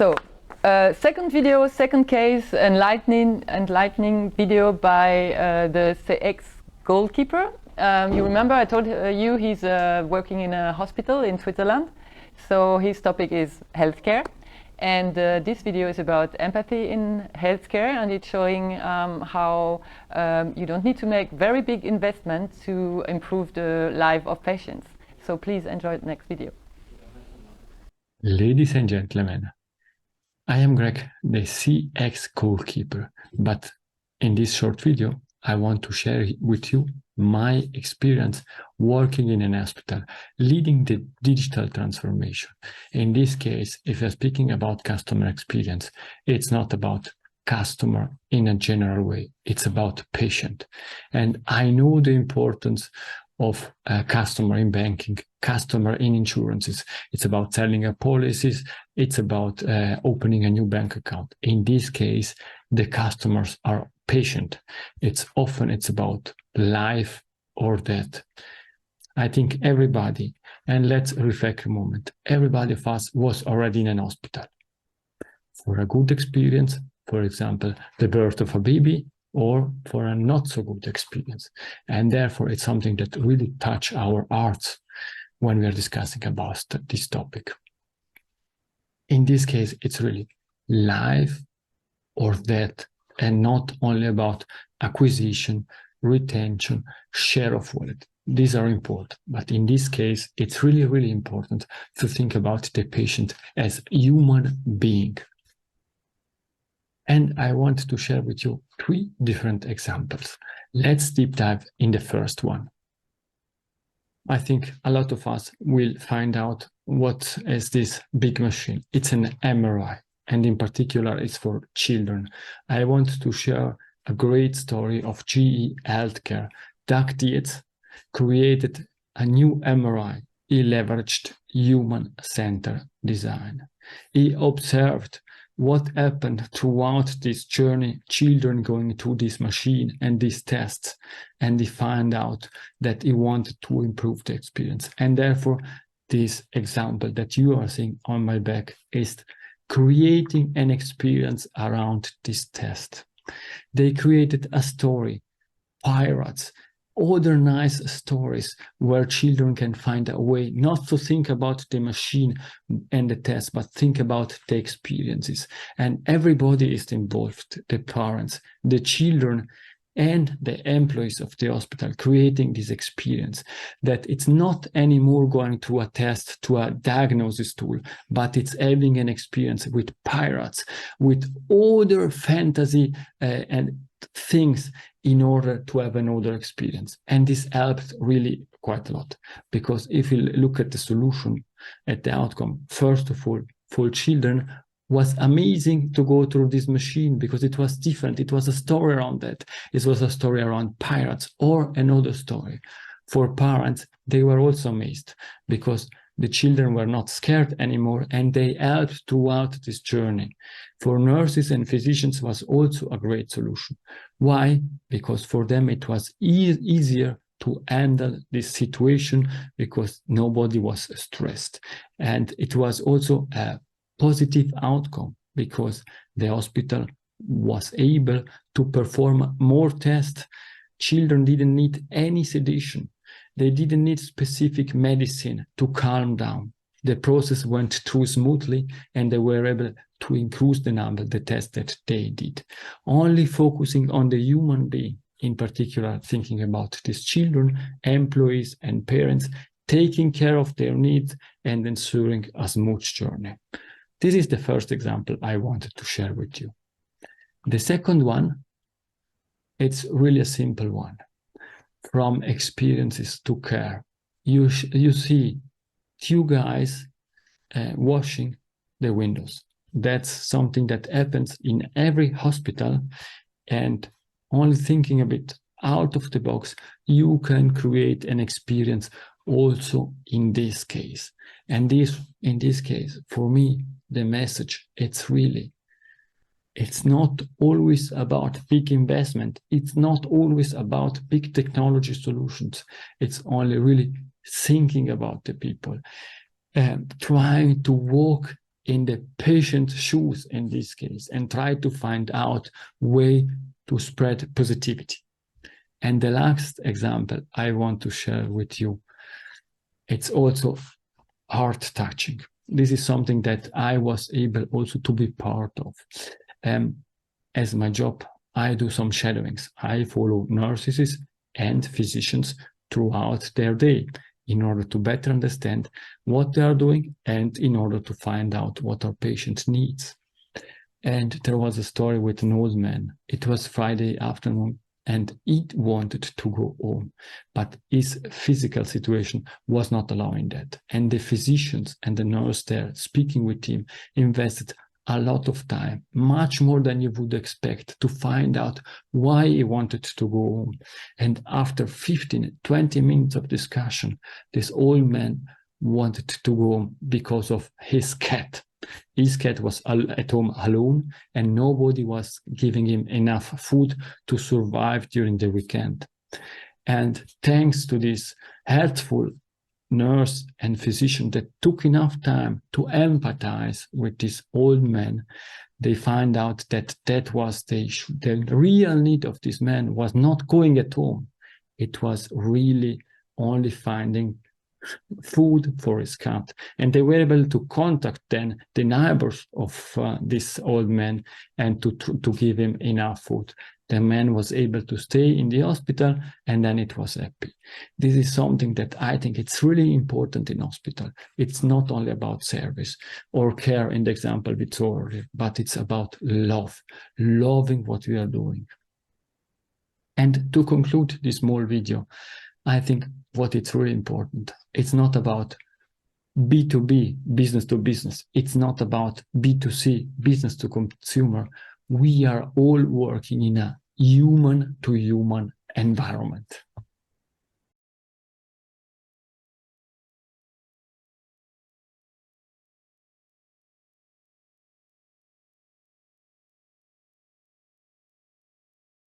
So, second video, second case, enlightening video by the CX goalkeeper. You remember I told you he's working in a hospital in Switzerland. So his topic is healthcare. And this video is about empathy in healthcare, and it's showing how you don't need to make very big investments to improve the life of patients. So please enjoy the next video. Ladies and gentlemen, I am Greg, the CX goalkeeper, but in this short video, I want to share with you my experience working in an hospital, leading the digital transformation. In this case, if you're speaking about customer experience, it's not about customer in a general way, it's about patient. And I know the importance of customer in banking, customer in insurances. It's about selling a policies. It's about opening a new bank account. In this case, the customers are patient. It's about life or death. I think everybody, and let's reflect a moment, everybody of us was already in an hospital for a good experience, for example, the birth of a baby, or for a not so good experience. And therefore, it's something that really touches our hearts when we are discussing about this topic. In this case, it's really life or death, and not only about acquisition, retention, share of wallet. These are important, but in this case, it's really, really important to think about the patient as a human being. And I want to share with you 3 different examples. Let's deep dive in the first one. I think a lot of us will find out what is this big machine. It's an MRI, and in particular, it's for children. I want to share a great story of GE Healthcare. Doug Dietz created a new MRI. He leveraged human-centered design. He observed what happened throughout this journey, children going through this machine and these tests, and he found out that he wanted to improve the experience. And therefore, this example that you are seeing on my back is creating an experience around this test. They created a story, pirates, other nice stories where children can find a way not to think about the machine and the test, but think about the experiences. And everybody is involved, the parents, the children, and the employees of the hospital, creating this experience that it's not anymore going to a test, to a diagnosis tool, but it's having an experience with pirates, with other fantasy and things in order to have another experience. And this helped really quite a lot, because if you look at the solution, at the outcome, first of all, for children, was amazing to go through this machine because it was different. It was a story around that. It was a story around pirates or another story. For parents, they were also amazed because the children were not scared anymore, and they helped throughout this journey. For nurses and physicians was also a great solution. Why? Because for them it was easier to handle this situation because nobody was stressed. And it was also a positive outcome because the hospital was able to perform more tests. Children didn't need any sedation. They didn't need specific medicine to calm down. The process went through smoothly, and they were able to increase the number of the tests that they did. Only focusing on the human being, in particular thinking about these children, employees, and parents, taking care of their needs and ensuring a smooth journey. This is the first example I wanted to share with you. The second one, it's really a simple one. From experiences to care. You see 2 guys washing the windows. That's something that happens in every hospital, and only thinking a bit out of the box, you can create an experience also in this case. And in this case, for me, the message, it's not always about big investment. It's not always about big technology solutions. It's only really thinking about the people, trying to walk in the patient's shoes in this case and try to find out way to spread positivity. And the last example I want to share with you, it's also heart-touching. This is something that I was able also to be part of. As my job, I do some shadowings. I follow nurses and physicians throughout their day in order to better understand what they are doing and in order to find out what our patients needs. And there was a story with an old man. It was Friday afternoon and he wanted to go home, but his physical situation was not allowing that. And the physicians and the nurse there speaking with him invested a lot of time, much more than you would expect, to find out why he wanted to go home. And after 15, 20 minutes of discussion, this old man wanted to go home because of his cat. His cat was at home alone and nobody was giving him enough food to survive during the weekend. And thanks to this helpful nurse and physician that took enough time to empathize with this old man, they find out that that was the real need of this man was not going at home. It was really only finding food for his cat. And they were able to contact then the neighbors of this old man and to give him enough food. The man was able to stay in the hospital and then it was happy. This is something that I think it's really important in hospital. It's not only about service or care in the example we saw earlier, but it's about love, loving what we are doing. And to conclude this small video, I think what it's really important, it's not about B2B, business to business. It's not about B2C, business to consumer. We are all working in a human to human environment.